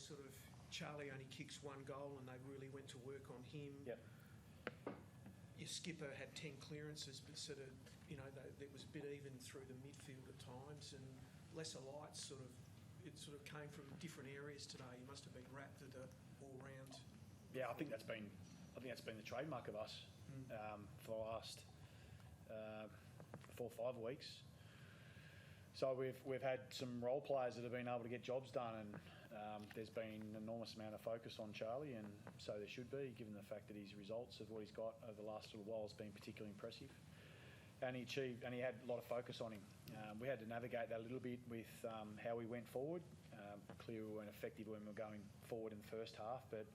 sort of Charlie only kicks one goal and they really went to work on him. Yep. Your skipper had 10 clearances, but sort of, it was a bit even through the midfield at times, and lesser lights it sort of came from different areas today. You must have been wrapped at a all-round. Yeah, I think that's been the trademark of us for the last 4 or 5 weeks. So we've had some role players that have been able to get jobs done, and there's been an enormous amount of focus on Charlie, and so there should be, given the fact that his results of what he's got over the last little while has been particularly impressive. And he had a lot of focus on him. We had to navigate that a little bit with how we went forward. Clearly we weren't effective when we were going forward in the first half, but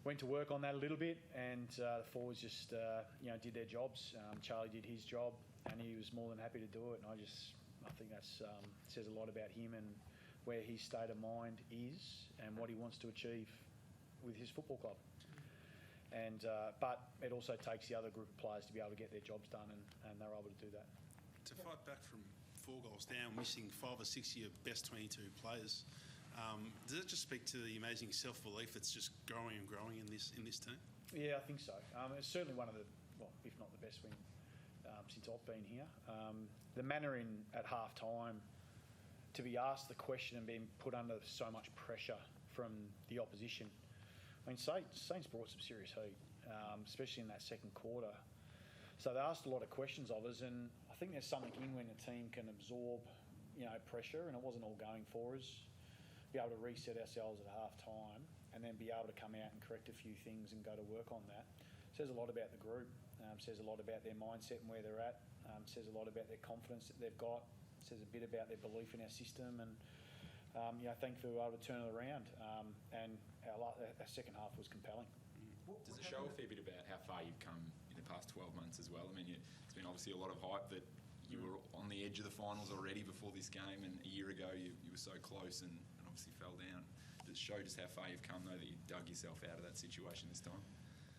went to work on that a little bit, and the forwards just did their jobs. Charlie did his job, and he was more than happy to do it. And I think that says a lot about him and where his state of mind is and what he wants to achieve with his football club. And but it also takes the other group of players to be able to get their jobs done, and they're able to do that. To fight back from 4 goals down, missing 5 or 6 of your best 22 players, does it just speak to the amazing self-belief that's just growing and growing in this team? Yeah, I think so. It's certainly one of the, if not the best win since I've been here. The manner at half-time, to be asked the question and being put under so much pressure from the opposition. I mean, Saints brought some serious heat, especially in that second quarter. So they asked a lot of questions of us, and I think there's something in when a team can absorb, pressure, and it wasn't all going for us. Be able to reset ourselves at half-time and then be able to come out and correct a few things and go to work on that. Says a lot about the group, says a lot about their mindset and where they're at, says a lot about their confidence that they've got, says a bit about their belief in our system, and thankfully we were able to turn it around, and our second half was compelling. Does it show a fair bit about how far you've come in the past 12 months as well? I mean, it's been obviously a lot of hype that you were on the edge of the finals already before this game, and a year ago you were so close and obviously fell down. Does it show just how far you've come, though, that you dug yourself out of that situation this time?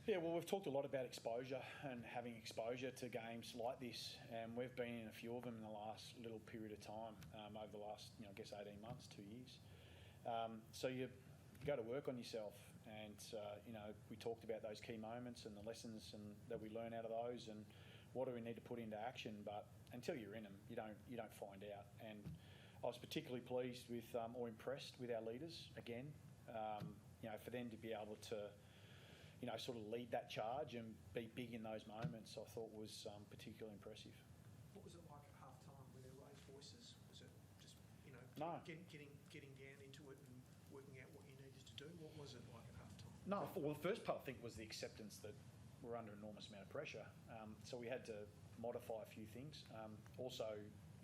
Yeah, well, we've talked a lot about exposure and having exposure to games like this, and we've been in a few of them in the last little period of time, over the last, 18 months, 2 years. So you go to work on yourself, and we talked about those key moments and the lessons that we learn out of those, and what do we need to put into action. But until you're in them, you don't find out. And I was particularly pleased with or impressed with our leaders again. For them to be able to sort of lead that charge and be big in those moments, I thought was particularly impressive. What was it like at half-time? Were there raised voices? Was it just, No. getting down into it and working out what you needed to do? What was it like at half-time? No, well, the first part, I think, was the acceptance that we're under an enormous amount of pressure. So we had to modify a few things. Also,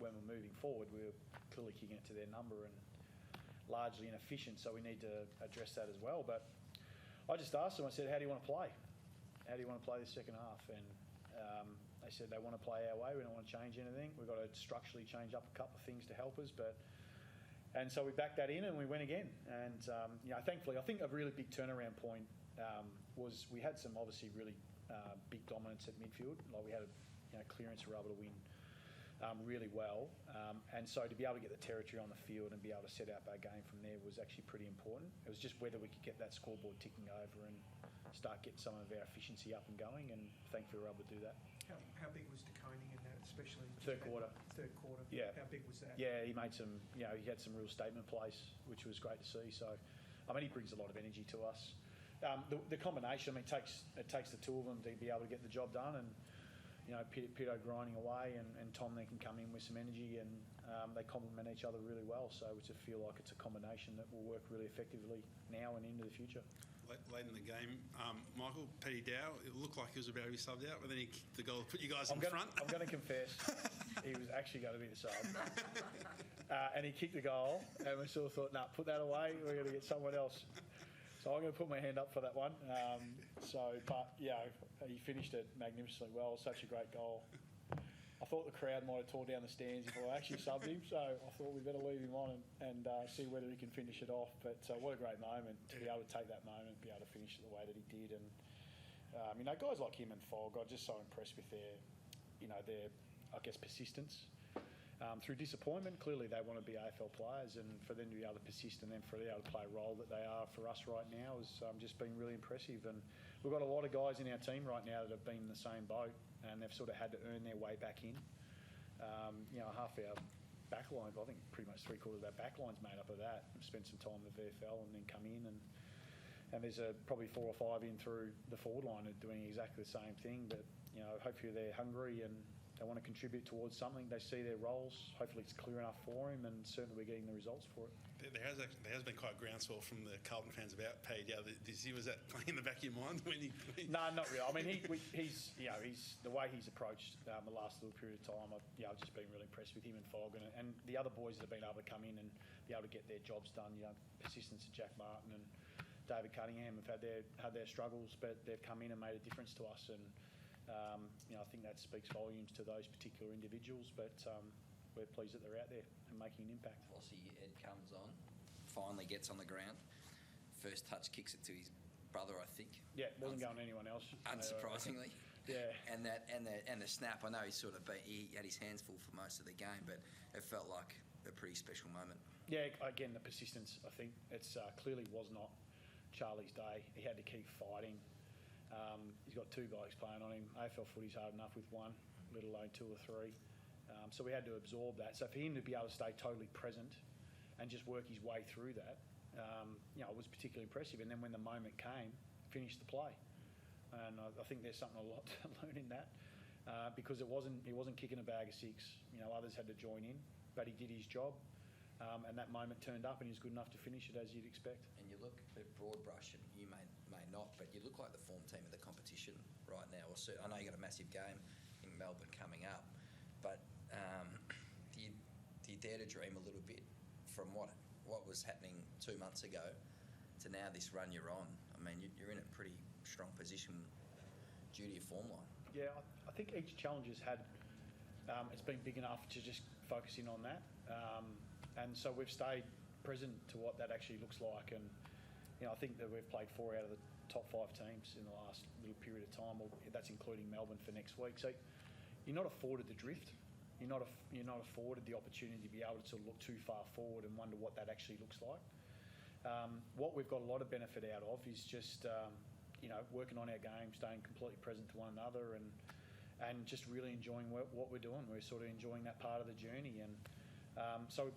when we're moving forward, we were clearly kicking it to their number and largely inefficient, so we need to address that as well. But I just asked them, I said, how do you want to play? How do you want to play this second half? And they said they want to play our way. We don't want to change anything. We've got to structurally change up a couple of things to help us. And so we backed that in and we went again. And, thankfully, I think a really big turnaround point was we had some obviously really big dominance at midfield. Like we had a clearance we were able to win really well. And so to be able to get the territory on the field and be able to set out our game from there was actually pretty important. It was just whether we could get that scoreboard ticking over and start getting some of our efficiency up and going, and thankfully we were able to do that. How big was DeConing in that, especially? Third quarter. Yeah. How big was that? Yeah, he made some, he had some real statement plays, which was great to see. So, he brings a lot of energy to us. The combination, it takes the two of them to be able to get the job done, and Pito grinding away, and Tom then can come in with some energy, and they complement each other really well. So we just feel like it's a combination that will work really effectively now and into the future. Late in the game, Michael, Paddy Dow, it looked like he was about to be subbed out, but then he kicked the goal to put you guys in front. I'm going to confess, he was actually going to be the sub. And he kicked the goal, and we sort of thought, put that away, we're going to get someone else. So I'm going to put my hand up for that one. He finished it magnificently well. Such a great goal. I thought the crowd might have tore down the stands if I actually subbed him, so I thought we'd better leave him on and see whether he can finish it off. But what a great moment to be able to take that moment, be able to finish it the way that he did. And guys like him and Fogg, I'm just so impressed with their persistence through disappointment. Clearly they want to be AFL players, and for them to be able to persist and then for them to be able to play a role that they are for us right now has just been really impressive. And we've got a lot of guys in our team right now that have been in the same boat, and they've sort of had to earn their way back in. Half our backline, I think pretty much 3/4 of our backline's made up of that. We've spent some time in the VFL and then come in, and there's probably 4 or 5 in through the forward line are doing exactly the same thing. But hopefully they're hungry and they want to contribute towards something. They see their roles. Hopefully it's clear enough for him, and certainly we're getting the results for it. There has been quite a groundswell from the Carlton fans about Paddy Dow this year. Was that playing in the back of your mind when he? No, not really. I mean, he's the way he's approached the last little period of time. I've just been really impressed with him and Fogg and the other boys that have been able to come in and be able to get their jobs done. Persistence of Jack Martin and David Cunningham have had their struggles, but they've come in and made a difference to us. And I think that speaks volumes to those particular individuals. But we're pleased that they're out there and making an impact. Vossi, Ed comes on, finally gets on the ground. First touch, kicks it to his brother, I think. Yeah, wasn't going to anyone else. Unsurprisingly. Yeah. And the snap. I know he had his hands full for most of the game, but it felt like a pretty special moment. Yeah, again, the persistence. I think it's clearly was not Charlie's day. He had to keep fighting. He's got 2 guys playing on him. AFL footy's hard enough with 1, let alone 2 or 3. So we had to absorb that. So for him to be able to stay totally present and just work his way through that, it was particularly impressive. And then when the moment came, finished the play. And I think there's something a lot to learn in that because he wasn't kicking a bag of 6. Others had to join in, but he did his job. And that moment turned up, and he was good enough to finish it as you'd expect. And you look at broad brush, and you may not, but you look like the form team of the competition right now. I know you got a massive game in Melbourne coming up, but do you dare to dream a little bit from what was happening 2 months ago to now this run you're on? I mean, you're in a pretty strong position due to your form line. Yeah, I think each challenge has had, it's been big enough to just focus in on that. And so we've stayed present to what that actually looks like. And, I think that we've played 4 out of the top 5 teams in the last little period of time. That's including Melbourne for next week. So you're not afforded the drift. You're not afforded the opportunity to be able to look too far forward and wonder what that actually looks like. What we've got a lot of benefit out of is just, working on our game, staying completely present to one another and just really enjoying what we're doing. We're sort of enjoying that part of the journey. And so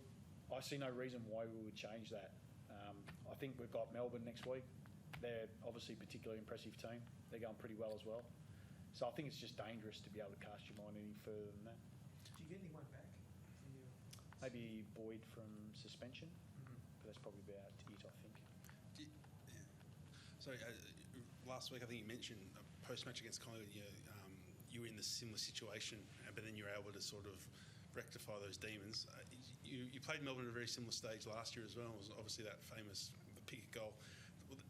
I see no reason why we would change that. I think we've got Melbourne next week. They're obviously a particularly impressive team. They're going pretty well as well. So I think it's just dangerous to be able to cast your mind any further than that. Do you get anyone back? Maybe Boyd from suspension, but that's probably about it, I think. So last week I think you mentioned post-match against Collingwood, you were in this similar situation, but then you were able to sort of rectify those demons. You played Melbourne at a very similar stage last year as well. It was obviously that famous Pickett goal.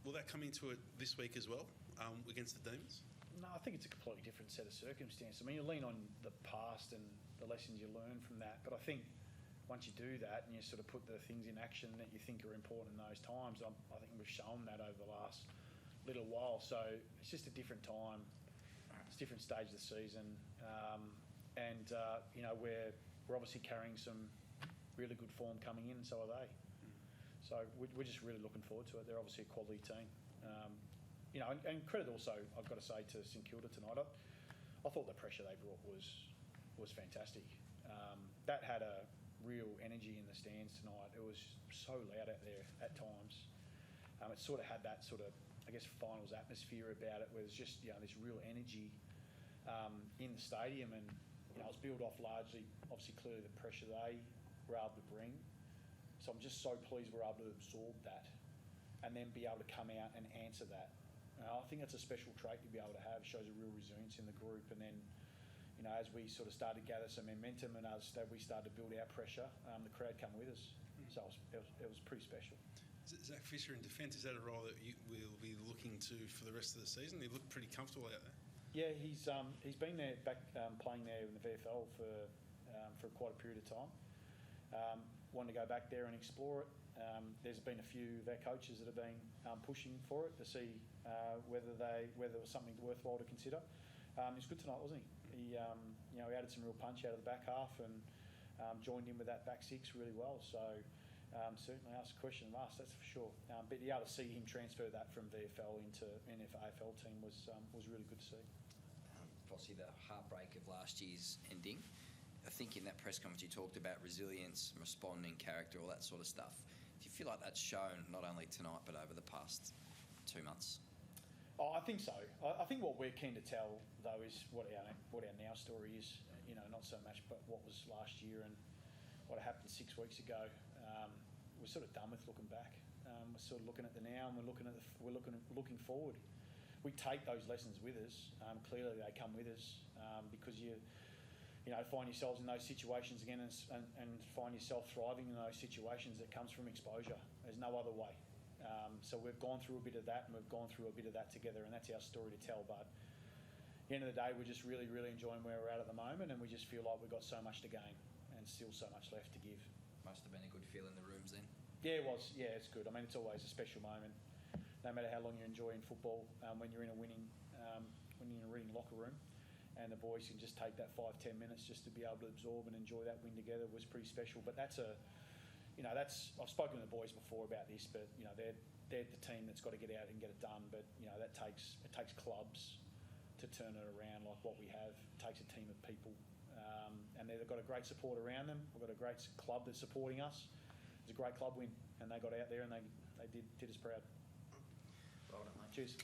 Will that come into it this week as well against the demons? No, I think it's a completely different set of circumstances. I mean, you lean on the past and the lessons you learn from that, but I think once you do that and you sort of put the things in action that you think are important in those times, I think we've shown that over the last little while. So it's just a different time. It's a different stage of the season. We're obviously carrying some really good form coming in, and so are they. So we're just really looking forward to it. They're obviously a quality team. And credit also, I've got to say, to St Kilda tonight. I thought the pressure they brought was fantastic. That had a real energy in the stands tonight. It was so loud out there at times. It sort of had that sort of, I guess, finals atmosphere about it, where there's just this real energy in the stadium, and it was built off largely, obviously, clearly the pressure they were able to bring. So I'm just so pleased we're able to absorb that and then be able to come out and answer that. I think that's a special trait to be able to have. Shows a real resilience in the group. And then, as we sort of started to gather some momentum and as we started to build our pressure, the crowd come with us. So it was pretty special. Zach Fisher in defence, is that a role that you will be looking to for the rest of the season? He looked pretty comfortable out there. Yeah, he's been there back playing there in the VFL for quite a period of time. Wanted to go back there and explore it. There's been a few of our coaches that have been pushing for it to see whether it was something worthwhile to consider. He was good tonight, wasn't he? He added some real punch out of the back half, and joined in with that back six really well. So certainly asked a question of us, that's for sure. But to be able to see him transfer that from VFL into AFL team was really good to see. Obviously, the heartbreak of last year's ending. I think in that press conference you talked about resilience, responding, character, all that sort of stuff. Do you feel like that's shown not only tonight but over the past 2 months? Oh, I think so. I think what we're keen to tell, though, is what our now story is. Not so much, but what was last year and what happened 6 weeks ago. We're sort of done with looking back. We're sort of looking at the now, and we're looking forward. We take those lessons with us. Clearly, they come with us because you find yourselves in those situations again and find yourself thriving in those situations. That comes from exposure. There's no other way. So we've gone through a bit of that, and we've gone through a bit of that together, and that's our story to tell. But at the end of the day, we're just really, really enjoying where we're at the moment, and we just feel like we've got so much to gain and still so much left to give. Must have been a good feel in the rooms then. Yeah, it was. Yeah, it's good. I mean, it's always a special moment, no matter how long you're enjoying football. When you're in a winning locker room, and the boys can just take that 5-10 minutes just to be able to absorb and enjoy that win together was pretty special. But that's I've spoken to the boys before about this, but they're the team that's got to get out and get it done. But it takes clubs to turn it around like what we have. It takes a team of people, and they've got a great support around them. We've got a great club that's supporting us. It's a great club win, and they got out there and they did us proud. Well done, mate. Cheers.